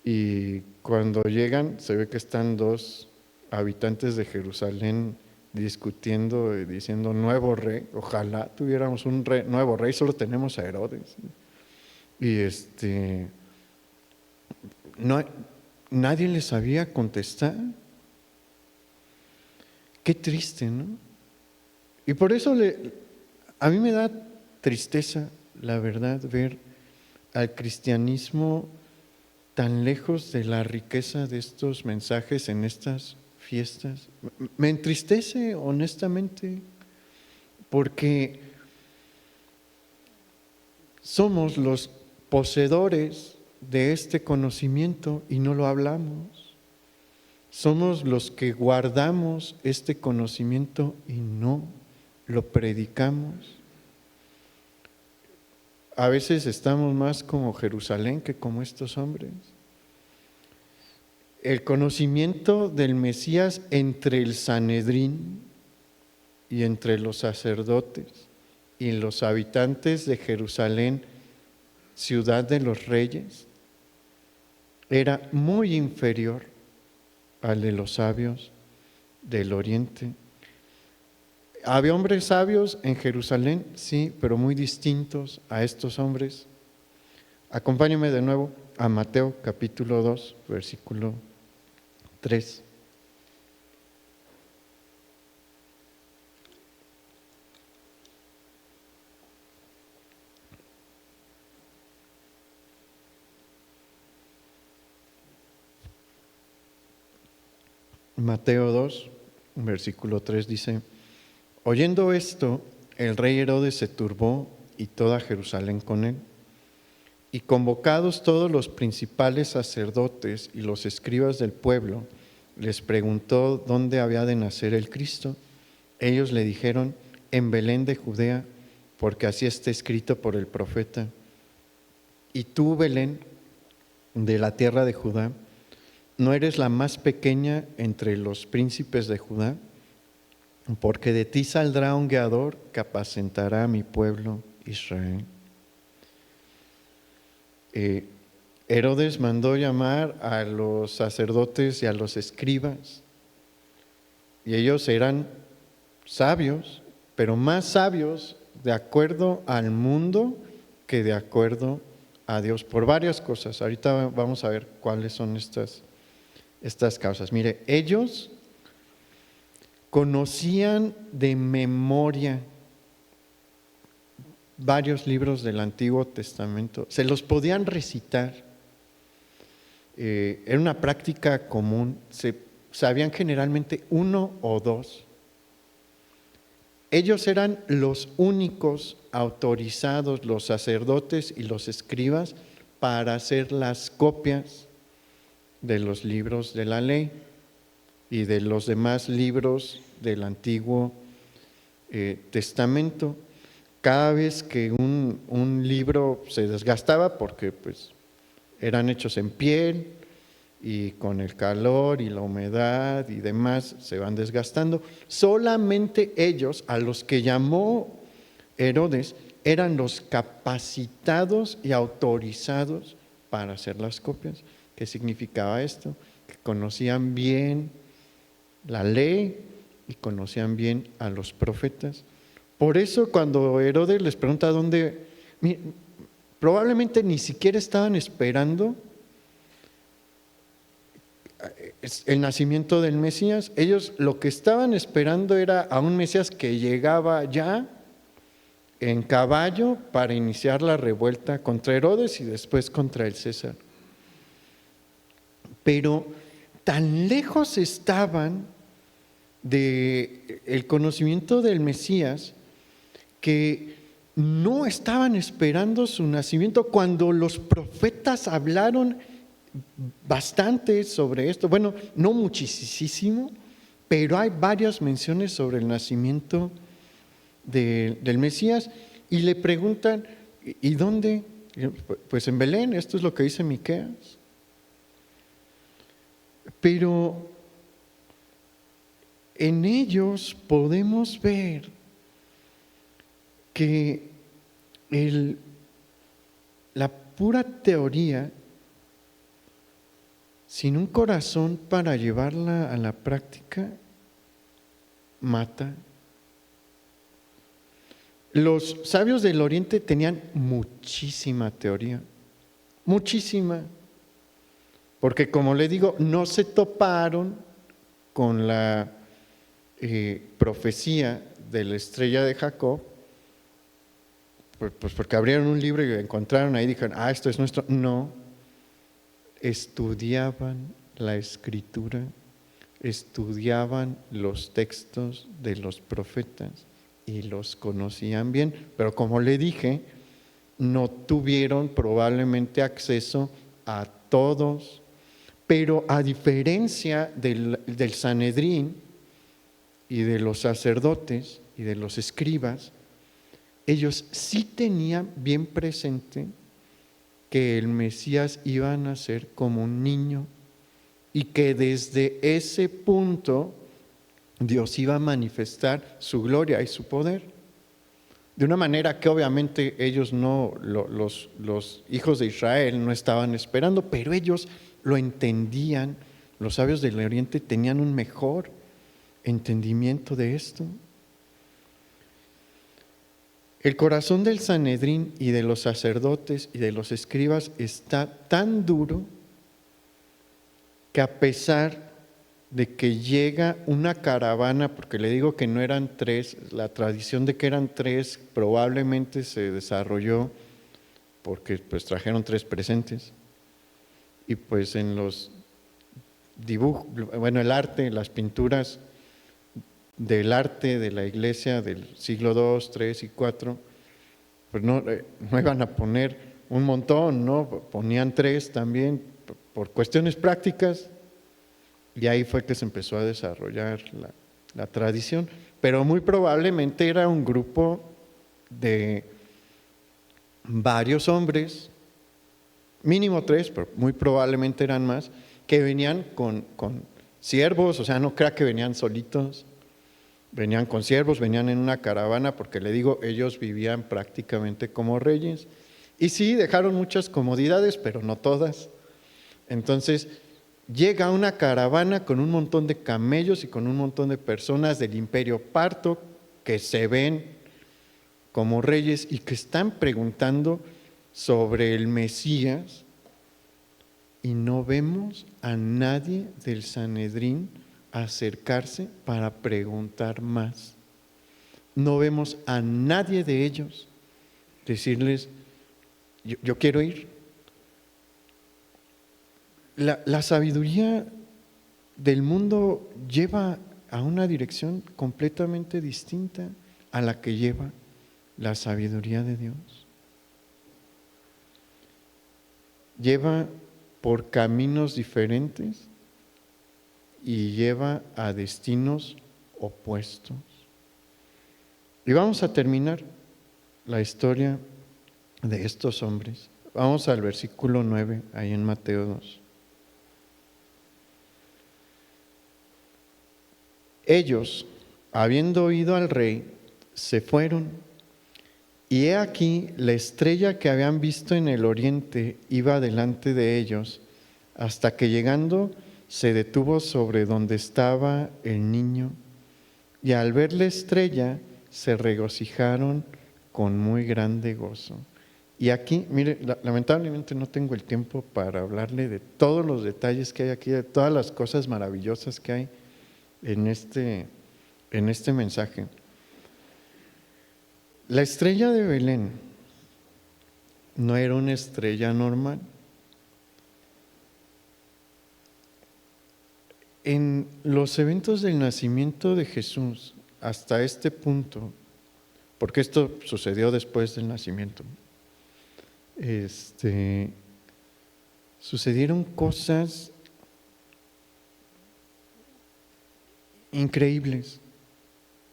y cuando llegan se ve que están dos habitantes de Jerusalén discutiendo y diciendo: nuevo rey, ojalá tuviéramos un nuevo rey, solo tenemos a Herodes. Y nadie les sabía contestar. Qué triste, ¿no? Y por eso a mí me da tristeza, la verdad, ver al cristianismo tan lejos de la riqueza de estos mensajes en estas fiestas. Me entristece, honestamente, porque somos los poseedores de este conocimiento y no lo hablamos. Somos los que guardamos este conocimiento y no lo predicamos. A veces estamos más como Jerusalén que como estos hombres. El conocimiento del Mesías entre el Sanedrín y entre los sacerdotes y los habitantes de Jerusalén, ciudad de los reyes, era muy inferior al de los sabios del oriente. ¿Había hombres sabios en Jerusalén? Sí, pero muy distintos a estos hombres. Acompáñenme de nuevo a Mateo capítulo 2, versículo 3. Mateo 2, versículo 3 dice: oyendo esto, el rey Herodes se turbó y toda Jerusalén con él. Y convocados todos los principales sacerdotes y los escribas del pueblo, les preguntó dónde había de nacer el Cristo. Ellos le dijeron: en Belén de Judea, porque así está escrito por el profeta. Y tú, Belén, de la tierra de Judá, ¿no eres la más pequeña entre los príncipes de Judá? porque de ti saldrá un guiador que apacentará a mi pueblo Israel. Herodes mandó llamar a los sacerdotes y a los escribas, y ellos eran sabios, pero más sabios de acuerdo al mundo que de acuerdo a Dios, por varias cosas. Ahorita vamos a ver cuáles son estas causas. Mire, ellos conocían de memoria varios libros del Antiguo Testamento, se los podían recitar. Era una práctica común, se sabían generalmente uno o dos. Ellos eran los únicos autorizados, los sacerdotes y los escribas, para hacer las copias de los libros de la ley y de los demás libros del Antiguo Testamento. Cada vez que un libro se desgastaba, porque pues eran hechos en piel y con el calor y la humedad y demás se van desgastando, solamente ellos, a los que llamó Herodes, eran los capacitados y autorizados para hacer las copias. ¿Qué significaba esto? Que conocían bien la ley y conocían bien a los profetas. Por eso cuando Herodes les pregunta dónde, probablemente ni siquiera estaban esperando el nacimiento del Mesías. Ellos lo que estaban esperando era a un Mesías que llegaba ya en caballo para iniciar la revuelta contra Herodes y después contra el César. Pero tan lejos estaban del conocimiento del Mesías que no estaban esperando su nacimiento cuando los profetas hablaron bastante sobre esto. Bueno, no muchísimo, pero hay varias menciones sobre el nacimiento del Mesías, y le preguntan, ¿y dónde? Pues en Belén, esto es lo que dice Miqueas. Pero en ellos podemos ver que la pura teoría, sin un corazón para llevarla a la práctica, mata. Los sabios del Oriente tenían muchísima teoría, muchísima, porque como le digo, no se toparon con la profecía de la estrella de Jacob, pues porque abrieron un libro y encontraron ahí y dijeron, esto es nuestro. No, estudiaban la escritura, estudiaban los textos de los profetas y los conocían bien, pero como le dije, no tuvieron probablemente acceso a todos. Pero a diferencia del Sanedrín y de los sacerdotes y de los escribas, ellos sí tenían bien presente que el Mesías iba a nacer como un niño y que desde ese punto Dios iba a manifestar su gloria y su poder. De una manera que obviamente ellos los hijos de Israel no estaban esperando, pero ellos lo entendían. Los sabios del Oriente tenían un mejor entendimiento de esto. El corazón del Sanedrín y de los sacerdotes y de los escribas está tan duro que a pesar de que llega una caravana, porque le digo que no eran tres, la tradición de que eran tres probablemente se desarrolló porque pues trajeron tres presentes, y pues en los dibujos, bueno, el arte, las pinturas del arte de la iglesia del siglo II, III y IV, pues no iban a poner un montón, ¿no? Ponían tres también por cuestiones prácticas, y ahí fue que se empezó a desarrollar la tradición. Pero muy probablemente era un grupo de varios hombres, mínimo tres, pero muy probablemente eran más, que venían con siervos, o sea, no crea que venían solitos. Venían con siervos, venían en una caravana, porque le digo, ellos vivían prácticamente como reyes. Y sí, dejaron muchas comodidades, pero no todas. Entonces, llega una caravana con un montón de camellos y con un montón de personas del imperio parto que se ven como reyes y que están preguntando sobre el Mesías, y no vemos a nadie del Sanedrín acercarse para preguntar más. No vemos a nadie de ellos decirles, yo quiero ir. La sabiduría del mundo lleva a una dirección completamente distinta a la que lleva la sabiduría de Dios. Lleva por caminos diferentes y lleva a destinos opuestos. Y vamos a terminar la historia de estos hombres. Vamos al versículo 9, ahí en Mateo 2. Ellos, habiendo oído al rey, se fueron, y he aquí la estrella que habían visto en el oriente iba delante de ellos, hasta que llegando se detuvo sobre donde estaba el niño, y al ver la estrella se regocijaron con muy grande gozo. Y aquí, mire, lamentablemente no tengo el tiempo para hablarle de todos los detalles que hay aquí, de todas las cosas maravillosas que hay en este mensaje. La estrella de Belén no era una estrella normal. En los eventos del nacimiento de Jesús, hasta este punto, porque esto sucedió después del nacimiento, sucedieron cosas increíbles.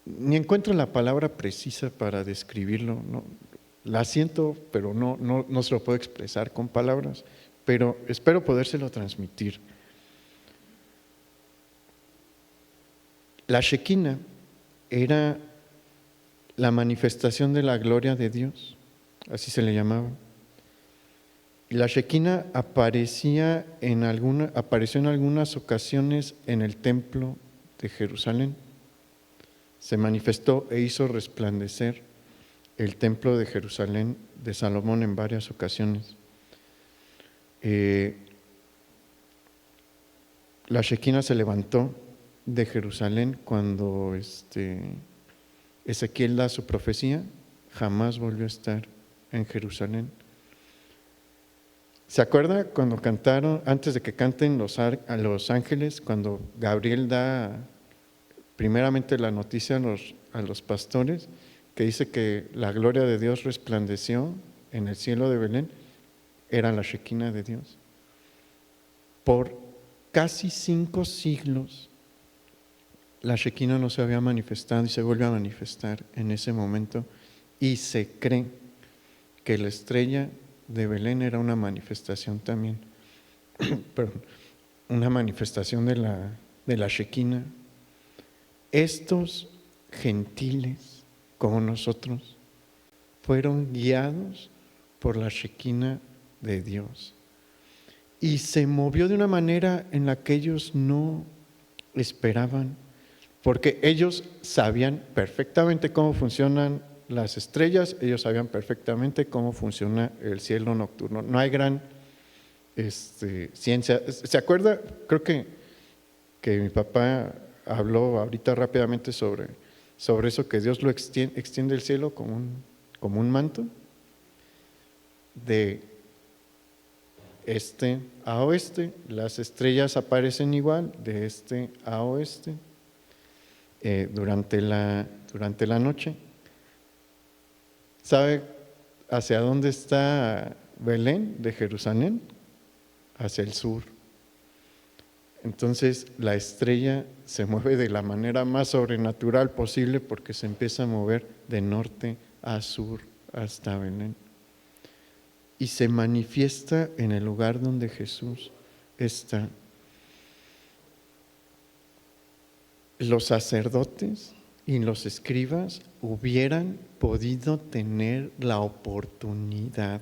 Ni encuentro la palabra precisa para describirlo, no, la siento, pero no se lo puedo expresar con palabras, pero espero podérselo transmitir. La Shekinah era la manifestación de la gloria de Dios, así se le llamaba. Y la Shekinah apareció en algunas ocasiones en el templo de Jerusalén. Se manifestó e hizo resplandecer el templo de Jerusalén de Salomón en varias ocasiones. La Shekinah se levantó de Jerusalén cuando Ezequiel da su profecía, jamás volvió a estar en Jerusalén. ¿Se acuerda cuando cantaron, antes de que canten a los ángeles, cuando Gabriel da primeramente la noticia a los pastores, que dice que la gloria de Dios resplandeció en el cielo de Belén? Era la Shekinah de Dios. Por casi 5 siglos la Shekinah no se había manifestado y se vuelve a manifestar en ese momento, y se cree que la estrella de Belén era una manifestación también, perdón, una manifestación de la Shekinah. Estos gentiles, como nosotros, fueron guiados por la Shekinah de Dios, y se movió de una manera en la que ellos no esperaban, porque ellos sabían perfectamente cómo funcionan las estrellas, ellos sabían perfectamente cómo funciona el cielo nocturno. No hay gran ciencia. ¿Se acuerda? Creo que mi papá habló ahorita rápidamente sobre eso, que Dios lo extiende el cielo como un manto, de este a oeste. Las estrellas aparecen igual, de este a oeste, durante la noche. ¿Sabe hacia dónde está Belén de Jerusalén? Hacia el sur. Entonces la estrella se mueve de la manera más sobrenatural posible, porque se empieza a mover de norte a sur hasta Belén, y se manifiesta en el lugar donde Jesús está. Los sacerdotes y los escribas hubieran podido tener la oportunidad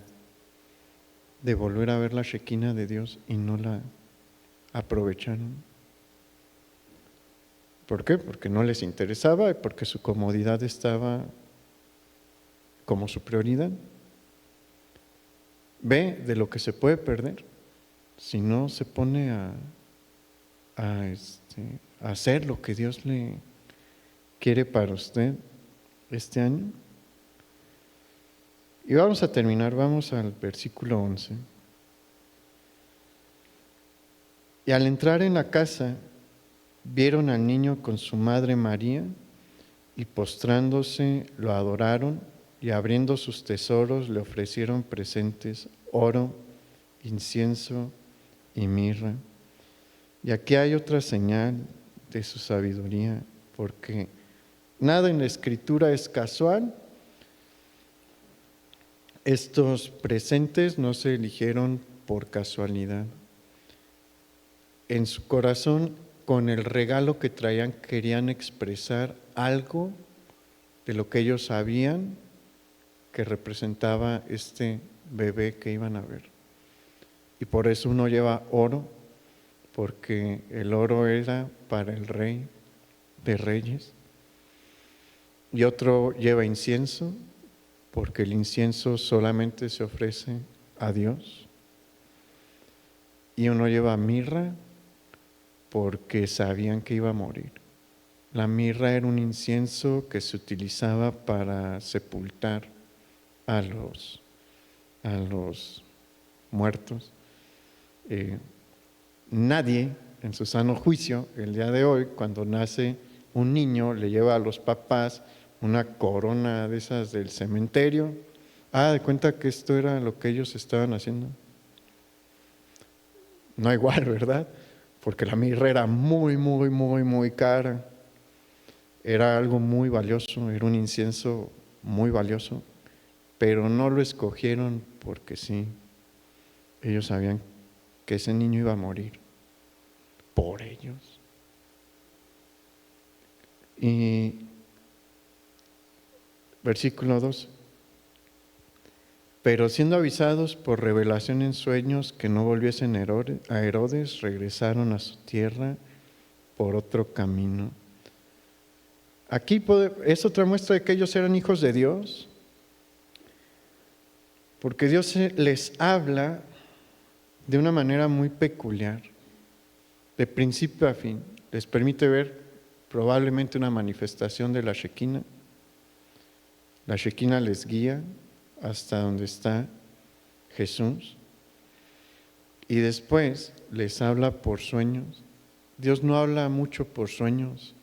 de volver a ver la Shekinah de Dios y no la aprovecharon. ¿Por qué? Porque no les interesaba y porque su comodidad estaba como su prioridad. Ve de lo que se puede perder si no se pone a hacer lo que Dios le quiere para usted este año. Y vamos a terminar, vamos al versículo 11. Y al entrar en la casa, vieron al niño con su madre María, y postrándose lo adoraron, y abriendo sus tesoros le ofrecieron presentes, oro, incienso y mirra. Y aquí hay otra señal de su sabiduría, porque nada en la Escritura es casual. Estos presentes no se eligieron por casualidad. En su corazón, con el regalo que traían, querían expresar algo de lo que ellos sabían que representaba este bebé que iban a ver. Y por eso uno lleva oro, porque el oro era para el Rey de Reyes. Y otro lleva incienso, porque el incienso solamente se ofrece a Dios. Y uno lleva mirra, porque sabían que iba a morir. La mirra era un incienso que se utilizaba para sepultar a los muertos. Nadie en su sano juicio el día de hoy, cuando nace un niño, le lleva a los papás una corona de esas del cementerio. De cuenta que esto era lo que ellos estaban haciendo. No igual, ¿verdad? Porque la mirra era muy, muy, muy, muy cara. Era algo muy valioso, era un incienso muy valioso, pero no lo escogieron porque sí. Ellos sabían que ese niño iba a morir por ellos. Y versículo 2. Pero siendo avisados por revelación en sueños que no volviesen a Herodes, regresaron a su tierra por otro camino. Aquí es otra muestra de que ellos eran hijos de Dios, porque Dios les habla de una manera muy peculiar, de principio a fin. Les permite ver probablemente una manifestación de la Shekinah. La Shekinah les guía hasta donde está Jesús, y después les habla por sueños. Dios no habla mucho por sueños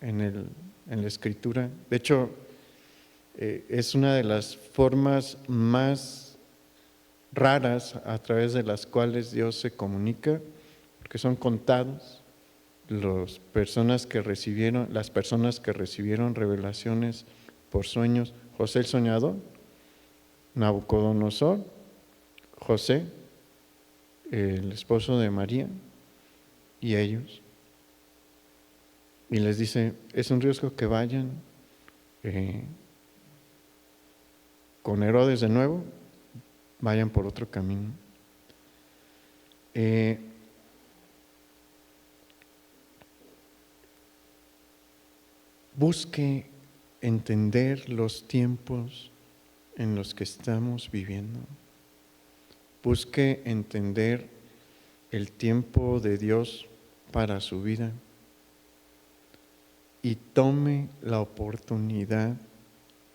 en la Escritura. De hecho, es una de las formas más raras a través de las cuales Dios se comunica, porque son contados las personas que recibieron revelaciones por sueños. José el soñador, Nabucodonosor, José, el esposo de María, y ellos. Y les dice, es un riesgo que vayan con Herodes de nuevo, vayan por otro camino. Busque entender los tiempos en los que estamos viviendo. Busque entender el tiempo de Dios para su vida y tome la oportunidad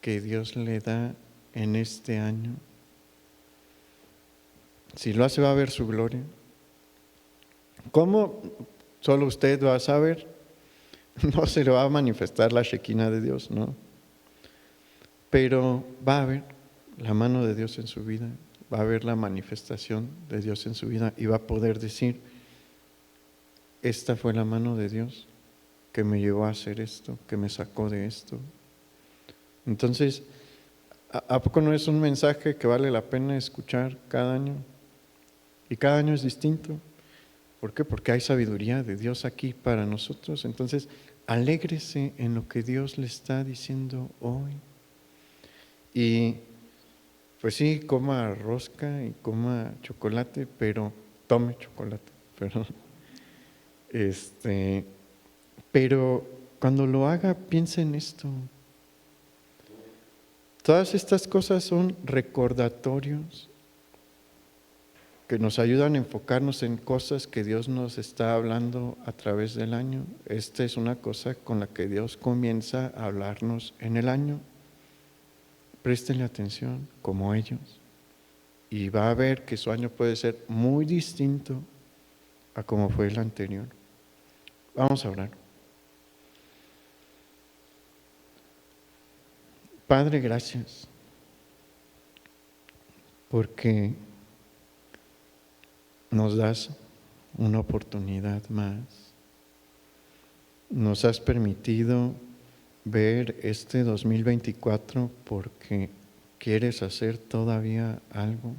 que Dios le da en este año. Si lo hace, va a ver su gloria. ¿Cómo? Solo usted va a saber. No se le va a manifestar la Shekinah de Dios, no. Pero va a haber la mano de Dios en su vida, va a haber la manifestación de Dios en su vida y va a poder decir, esta fue la mano de Dios que me llevó a hacer esto, que me sacó de esto. Entonces, ¿a poco no es un mensaje que vale la pena escuchar cada año? Y cada año es distinto. ¿Por qué? Porque hay sabiduría de Dios aquí para nosotros. Entonces, alégrese en lo que Dios le está diciendo hoy. Y pues sí, coma rosca y coma chocolate, pero tome chocolate, perdón. Pero cuando lo haga, piense en esto. Todas estas cosas son recordatorios que nos ayudan a enfocarnos en cosas que Dios nos está hablando a través del año. Esta es una cosa con la que Dios comienza a hablarnos en el año. Préstenle atención, como ellos, y va a ver que su año puede ser muy distinto a como fue el anterior. Vamos a orar. Padre, gracias, porque nos das una oportunidad más. Nos has permitido ver este 2024 porque quieres hacer todavía algo.